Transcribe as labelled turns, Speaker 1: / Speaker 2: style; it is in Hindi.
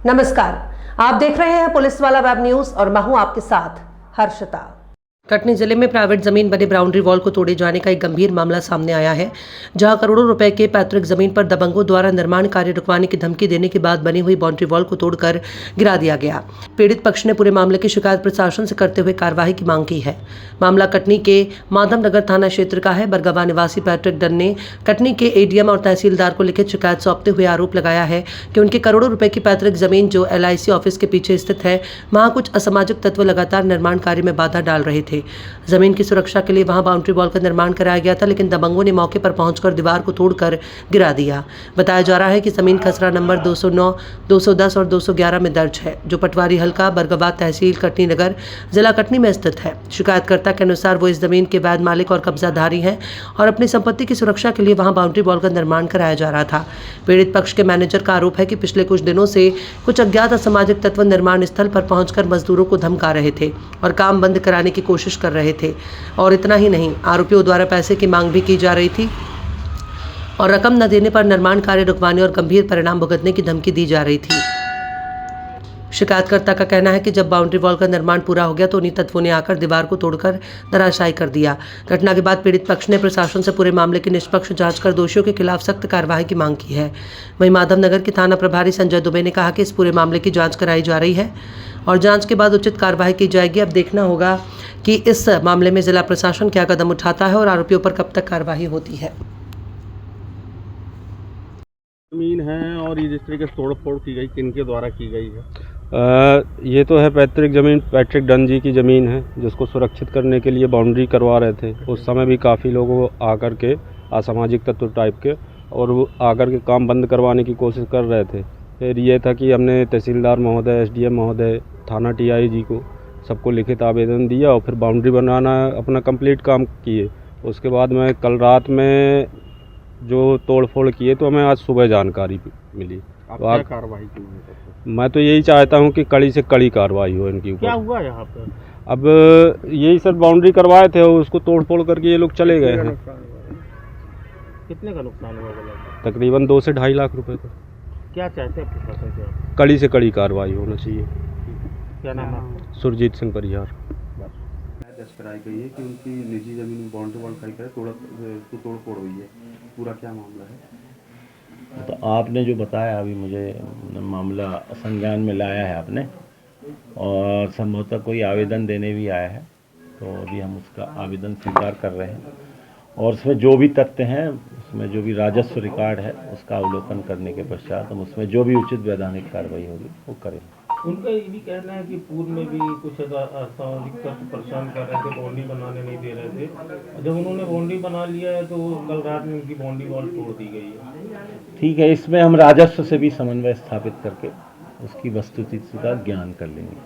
Speaker 1: नमस्कार, आप देख रहे हैं पुलिस वाला वेब न्यूज और मैं हूं आपके साथ हर्षिता। कटनी जिले में प्राइवेट जमीन बने बाउंड्री वॉल को तोड़े जाने का एक गंभीर मामला सामने आया है, जहां करोड़ों रुपए के पैतृक जमीन पर दबंगों द्वारा निर्माण कार्य रुकवाने की धमकी देने के बाद बनी हुई बाउंड्री वॉल को तोड़कर गिरा दिया गया। पीड़ित पक्ष ने पूरे मामले की शिकायत प्रशासन से करते हुए कार्रवाई की मांग की है। मामला कटनी के माधवनगर थाना क्षेत्र का है। बरगवा निवासी पैट्रिक डन ने कटनी के एडीएम और तहसीलदार को लिखित शिकायत सौंपते हुए आरोप लगाया है कि उनकी करोड़ों रुपए की पैतृक जमीन जो LIC ऑफिस के पीछे स्थित है, वहां कुछ असामाजिक तत्व लगातार निर्माण कार्य में बाधा डाल रहे थे। जमीन की सुरक्षा के लिए वहां बाउंड्री वॉल का निर्माण कराया गया था, लेकिन दबंगों ने मौके पर पहुंचकर दीवार को तोड़कर गिरा दिया। बताया जा रहा है कि जमीन खसरा नंबर 209, 210 और 211 में दर्ज है, जो पटवारी हल्का बरगवा तहसील कटनी नगर जिला कटनी में स्थित है। शिकायतकर्ता के अनुसार वो इस जमीन के वैध मालिक और कब्जाधारी हैं और अपनी संपत्ति की सुरक्षा के लिए वहां बाउंड्री वॉल का निर्माण कराया जा रहा था। पीड़ित पक्ष के मैनेजर का आरोप है कि पिछले कुछ दिनों से कुछ अज्ञात असामाजिक तत्व निर्माण स्थल पर पहुंचकर मजदूरों को धमका रहे थे और काम बंद कराने की कोशिश कर रहे थे। और इतना ही नहीं, आरोपियों द्वारा पैसे की मांग भी की जा रही थी और रकम न देने पर निर्माण कार्य रुकवाने और गंभीर परिणाम भुगतने की धमकी दी जा रही थी। शिकायतकर्ता का कहना है कि जब बाउंड्री वॉल का निर्माण पूरा हो गया तो उन्हीं तत्वों ने आकर दीवार को तोड़कर धराशायी कर दिया। घटना के बाद पीड़ित पक्ष ने प्रशासन से पूरे मामले की निष्पक्ष जांच कर दोषियों के खिलाफ सख्त कार्रवाई की मांग की है। वहीं माधवनगर के थाना प्रभारी संजय दुबे ने कहा कि इस पूरे मामले की जांच कराई जा रही है और जांच के बाद उचित कार्रवाई की जाएगी। अब देखना होगा कि इस मामले में जिला प्रशासन क्या कदम उठाता है और आरोपियों पर कब तक कार्रवाई होती है।
Speaker 2: जमीन है और ये जिस तरीके से तोड़फोड़ की गई, किनके द्वारा की गई है?
Speaker 3: ये तो है पैतृक ज़मीन, पैट्रिक डन जी की ज़मीन है, जिसको सुरक्षित करने के लिए बाउंड्री करवा रहे थे। उस समय भी काफ़ी लोग आकर के असामाजिक तत्व टाइप के और वो आकर के काम बंद करवाने की कोशिश कर रहे थे। फिर ये था कि हमने तहसीलदार महोदय, SDM महोदय, थाना TI जी को सबको लिखित आवेदन दिया और फिर बाउंड्री बनाना अपना कंप्लीट काम किए। उसके बाद में कल रात में जो तोड़फोड़ किए तो हमें आज सुबह जानकारी मिली।
Speaker 2: आप क्या कार्रवाई की?
Speaker 3: मैं तो यही चाहता हूं कि कड़ी से कड़ी कार्रवाई हो इनके ऊपर।
Speaker 2: क्या हुआ यहाँ पे?
Speaker 3: अब यही सर बाउंड्री करवाए थे और उसको तोड़फोड़ करके ये लोग चले गए हैं।
Speaker 2: कितने का नुकसान हुआ?
Speaker 3: तकरीबन 2 से 2.5 लाख रुपए का।
Speaker 2: क्या चाहते हैं प्रशासन से?
Speaker 3: कड़ी से कड़ी कार्रवाई होना चाहिए।
Speaker 2: क्या नाम है?
Speaker 3: सुरजीत सिंह परिहार।
Speaker 4: दर्ज कराई गई है कि उनकी निजी जमीन में बाउंड्री वॉल खड़ी कर तोड़फोड़ हुई है। पूरा क्या मामला है?
Speaker 5: तो आपने जो बताया अभी मुझे मामला संज्ञान में लाया है आपने, और संभवतः कोई आवेदन देने भी आया है, तो अभी हम उसका आवेदन स्वीकार कर रहे हैं और उसमें जो भी तथ्य हैं, उसमें जो भी राजस्व रिकॉर्ड है उसका अवलोकन करने के पश्चात हम उसमें जो भी उचित वैधानिक कार्रवाई होगी वो करेंगे।
Speaker 2: उनका ये भी कहना है कि पूर्व में भी कुछ असामाजिक तत्व परेशान कर रहे थे, बाउंड्री बनाने नहीं दे रहे थे। जब उन्होंने बाउंड्री बना लिया है तो कल रात में उनकी बाउंड्री वॉल तोड़ दी गई है।
Speaker 5: ठीक है, इसमें हम राजस्व से भी समन्वय स्थापित करके उसकी वस्तुस्थिति का ज्ञान कर लेंगे।